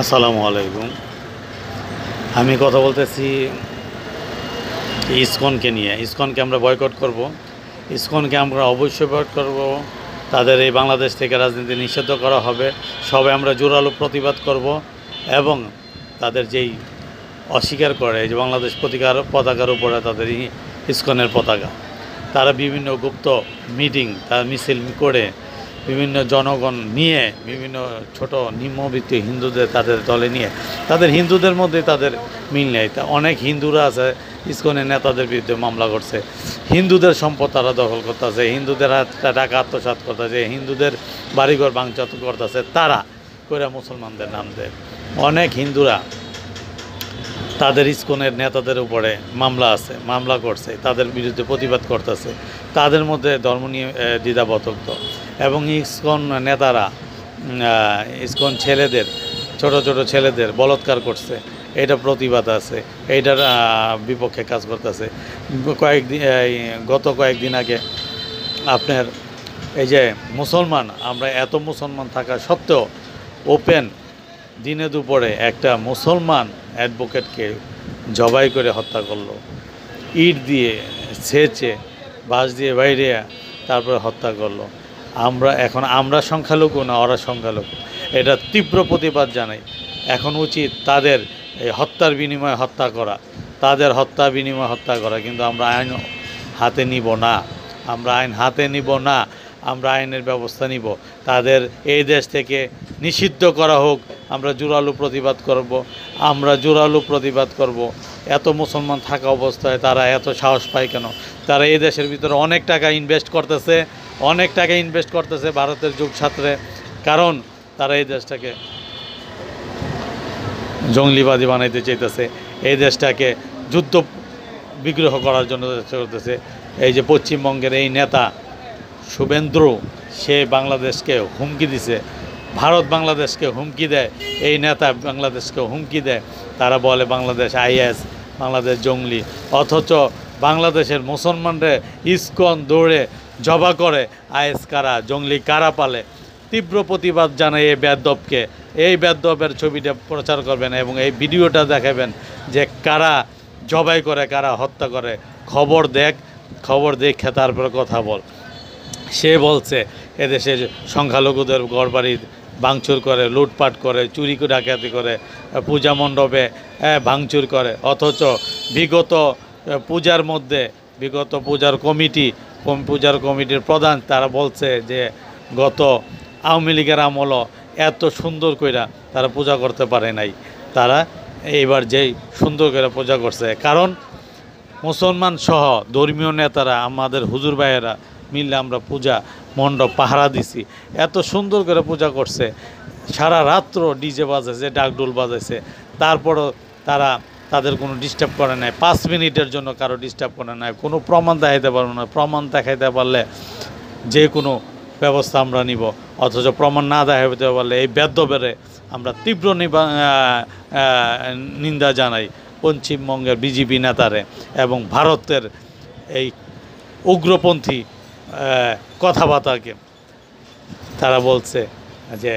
আসসালামু আলাইকুম। আমি কথা বলতেছি ইসকনকে নিয়ে। ইসকনকে আমরা বয়কট করব। ইসকনকে আমরা অবশ্যই বয়কট করব। তাদের এই বাংলাদেশ থেকে রাজনীতি নিষিদ্ধ করা হবে। সবাই আমরা জোরালো প্রতিবাদ করব এবং তাদের যেই অস্বীকার করে যে বাংলাদেশ পতাকার উপরে তাদের ইসকনের পতাকা, তারা বিভিন্ন গুপ্ত মিটিং তারা মিছিল করে বিভিন্ন জনগণ নিয়ে বিভিন্ন ছোট নিম্নবিত্ত হিন্দুদের তাদের দলে নিয়ে তাদের হিন্দুদের মধ্যে তাদের মিল নেই। তা অনেক হিন্দুরা আছে ইসকনের নেতাদের বিরুদ্ধে মামলা করছে, হিন্দুদের সম্পদ তারা দখল করতেছে, হিন্দুদের টাকা আত্মসাৎ করতেছে, হিন্দুদের বাড়িঘর ভাঙচুর করতেছে, তারা করে মুসলমানদের নাম দেয়। অনেক হিন্দুরা তাদের ইসকনের নেতাদের উপরে মামলা করছে, তাদের বিরুদ্ধে প্রতিবাদ করতেছে, তাদের মধ্যে ধর্ম নিয়ে দ্বিধাবদ্ধ এবং ইসকন নেতারা ইসকন ছোট ছোট ছেলেদের বলাৎকার করছে, এটা প্রতিবাদ আছে, এইটার বিপক্ষে কাজ করতেছে। গত কয়েকদিন আগে আপনার এই যে আমরা এত মুসলমান থাকা সত্ত্বেও ওপেন দিনে দুপুরে একটা মুসলমান অ্যাডভোকেটকে জবাই করে হত্যা করলো, ইট দিয়ে ছেঁচে বাঁশ দিয়ে বাইরে তারপরে হত্যা করলো। আমরা সংখ্যালঘু না ওরা সংখ্যালঘু, এটা তীব্র প্রতিবাদ জানাই। এখন উচিত তাদের এই হত্যার বিনিময়ে হত্যা করা, কিন্তু আমরা আইন হাতে নিব না, আমরা আইনের ব্যবস্থা নিব। তাদের এই দেশ থেকে নিষিদ্ধ করা হোক, আমরা জোরালো প্রতিবাদ করব। এত মুসলমান থাকা অবস্থায় তারা এত সাহস পায় কেন? তারা এই দেশের ভিতরে অনেক টাকা ইনভেস্ট করতেছে ভারতের যুগ ছাত্রে, কারণ তারা এই দেশটাকে জঙ্গলিবাদী বানাইতে চাইতেছে, এই দেশটাকে যুদ্ধ বিগ্রহ করার জন্য চেষ্টা করতেছে। এই যে পশ্চিমবঙ্গের এই নেতা শুভেন্দু, সে বাংলাদেশকে হুমকি দিছে, ভারত বাংলাদেশকে হুমকি দেয়, এই নেতা বাংলাদেশকে হুমকি দেয়। তারা বলে বাংলাদেশ আইএস, বাংলাদেশ জঙ্গলি, অথচ বাংলাদেশের মুসলমানরা ইসকন দৌড়ে জবা করে আইএস কারা, জঙ্গলি কারা পালে। তীব্র প্রতিবাদ জানাই এই বেদবের ছবিটা প্রচার করবেন এবং এই ভিডিওটা দেখাবেন যে কারা জবাই করে, কারা হত্যা করে। খবর দেখে তারপরে কথা বল। সে বলছে এদেশের সংখ্যালঘুদের ঘরবাড়ি ভাঙচুর করে, লুটপাট করে, চুরি ডাকাতি করে, পূজা মণ্ডপে ভাঙচুর করে, অথচ বিগত পূজার কমিটির প্রধান তারা বলছে যে গত আওয়ামী লীগের আমলও এত সুন্দর কইরা তারা পূজা করতে পারে নাই, তারা এইবার যেই সুন্দর করে পূজা করছে। কারণ মুসলমান সহ ধর্মীয় নেতারা, আমাদের হুজুর ভাইয়েরা মিললে আমরা পূজা মণ্ডপ পাহারা দিছি, এত সুন্দর করে পূজা করছে, সারা রাত্র ডিজে বাজাইছে, ডাকডোল বাজাইছে, তারপরও তাদের কোনো ডিস্টার্ব করে নাই, 5 মিনিটের জন্য কারো ডিস্টার্ব করে নাই। কোনো প্রমাণ দেখাইতে পারবো না, প্রমাণ দেখাইতে পারলে যে কোনো ব্যবস্থা আমরা নিব, অথচ প্রমাণ না দেখাইতে পারলে এই বেদবেরে আমরা তীব্র নিন্দা জানাই পশ্চিমবঙ্গের বিজেপি নেতারে এবং ভারতের এই উগ্রপন্থী কথাবার্তাকে। তারা বলছে যে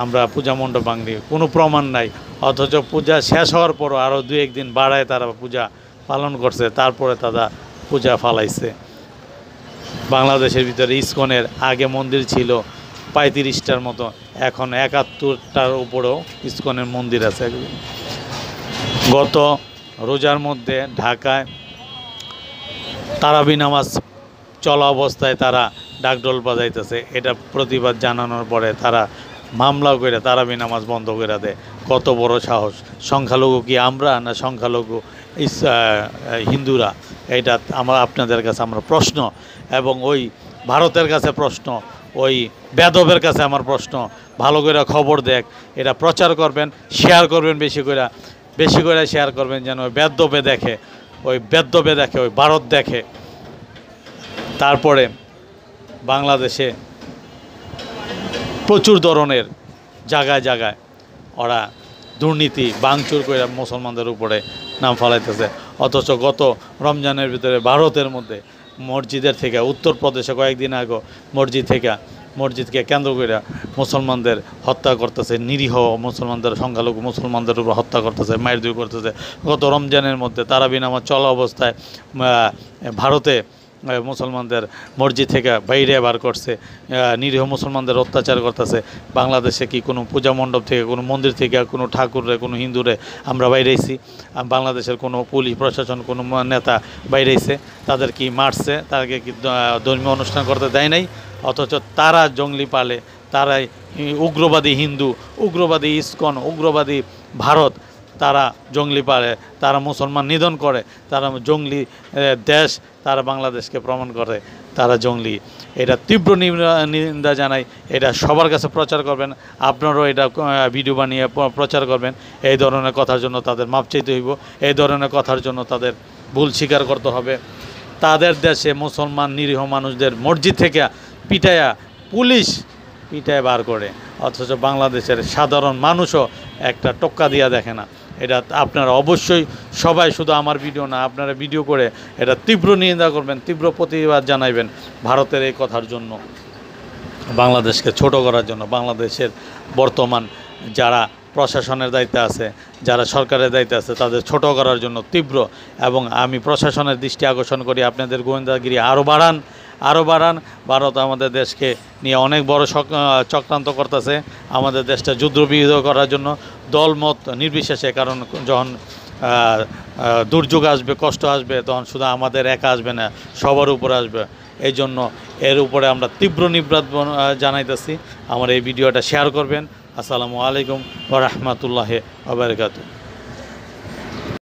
আমরা পূজা মণ্ডপ ভাঙলি, কোনো প্রমাণ নাই, অথচ পূজা শেষ হওয়ার পরও আরও 2-1 দিন বাড়ায় তারা পূজা পালন করছে, তারপরে তারা পূজা ফালাইছে। বাংলাদেশের ভিতরে ইসকনের আগে মন্দির ছিল 35টার মতো, এখন 71টার উপরেও ইসকনের মন্দির আছে। গত রোজার মধ্যে ঢাকায় তারাবি নামাজ চলা অবস্থায় তারা ডাকডোল বাজাইতেছে, এটা প্রতিবাদ জানানোর পরে তারা মামলা করে তারাবি নামাজ বন্ধ করে দেয়। কত বড় সাহস! সংখ্যালঘু কি আমরা না সংখ্যালঘু হিন্দুরা? এটা আপনাদের কাছে আমরা প্রশ্ন, এবং ওই ভারতের কাছে প্রশ্ন, ওই বেদবের কাছে আমার প্রশ্ন। ভালো করে খবর দেখ, এটা প্রচার করবেন, শেয়ার করবেন, বেশি করে শেয়ার করবেন, যেন ওই বেদবে দেখে, ওই ভারত দেখে। তারপরে বাংলাদেশে প্রচুর ধরনের জায়গায় ওরা দুর্নীতি ভাঙচুর করে মুসলমানদের উপরে নাম ফালাইতেছে, অথচ গত রমজানের ভিতরে ভারতের মধ্যে মসজিদের থেকে, উত্তরপ্রদেশে কয়েকদিন আগে মসজিদ থেকে মসজিদকে কেন্দ্র করে মুসলমানদের হত্যা করতেছে, নিরীহ মুসলমানদের, সংখ্যালঘু মুসলমানদের উপর হত্যা করতেছে, মারধর করতেছে। গত রমজানের মধ্যে তারাবি নামাজ চলা অবস্থায় ভারতে মুসলমানদের মসজিদ থেকে বাইরে বার করছে, নিরীহ মুসলমানদের অত্যাচার করতেছে। বাংলাদেশে কি কোনো পূজা মণ্ডপ থেকে, কোনো মন্দির থেকে, কোনো ঠাকুরে, কোনো হিন্দুরে আমরা বাইরেছি? বাংলাদেশের কোনো পুলিশ প্রশাসন, কোনো নেতা বাইরেছে? তাদের কি মারছে? তাদেরকে কি ধর্মীয় অনুষ্ঠান করতে দেয় নাই? অথচ তারা জঙ্গলি পালে, তারাই উগ্রবাদী হিন্দু, উগ্রবাদী ইসকন, উগ্রবাদী ভারত, তারা জঙ্গলি পালে, তারা মুসলমান নিধন করে, তারা জঙ্গলি দেশ, তারা বাংলাদেশকে প্রমাণ করে তারা জঙ্গলি। এটা তীব্র নিন্দা জানাই। এটা সবার কাছে প্রচার করবেন, আপনারাও এটা ভিডিও বানিয়ে প্রচার করবেন। এই ধরনের কথার জন্য তাদের মাপ চাইতে হইব, এই ধরনের কথার জন্য তাদের ভুল স্বীকার করতে হবে। তাদের দেশে মুসলমান নিরীহ মানুষদের মসজিদ থেকে পুলিশ পিটায় বার করে, অথচ বাংলাদেশের সাধারণ মানুষও একটা টোক্কা দিয়া দেখে না। এটা আপনারা অবশ্যই সবাই, শুধু আমার ভিডিও না, আপনারা ভিডিও করে এটা তীব্র নিন্দা করবেন, তীব্র প্রতিবাদ জানাইবেন ভারতের এই কথার জন্য, বাংলাদেশকে ছোট করার জন্য। বাংলাদেশের বর্তমান যারা প্রশাসনের দায়িত্বে আছে, যারা সরকারের দায়িত্বে আছে, তাদের ছোট করার জন্য তীব্র। এবং আমি প্রশাসনের দৃষ্টি আকর্ষণ করি, আপনাদের গোয়েন্দাগিরি আরও বাড়ান। ভারত আমাদের দেশকে নিয়ে অনেক বড় চক্রান্ত করতেছে, আমাদের দেশটা যুদ্ধবিদ্ধ করার জন্য, দলমত নির্বিশেষে। কারণ যখন দুর্যোগ আসবে, কষ্ট আসবে, তখন শুধু আমাদের একা আসবে না, সবার উপরে আসবে। এই জন্য এর উপরে আমরা তীব্র নিবৃত জানাইতেছি। আমার এই ভিডিওটা শেয়ার করবেন। আসসালামু আলাইকুম ওয়া রাহমাতুল্লাহি ওয়া বারাকাতুহু।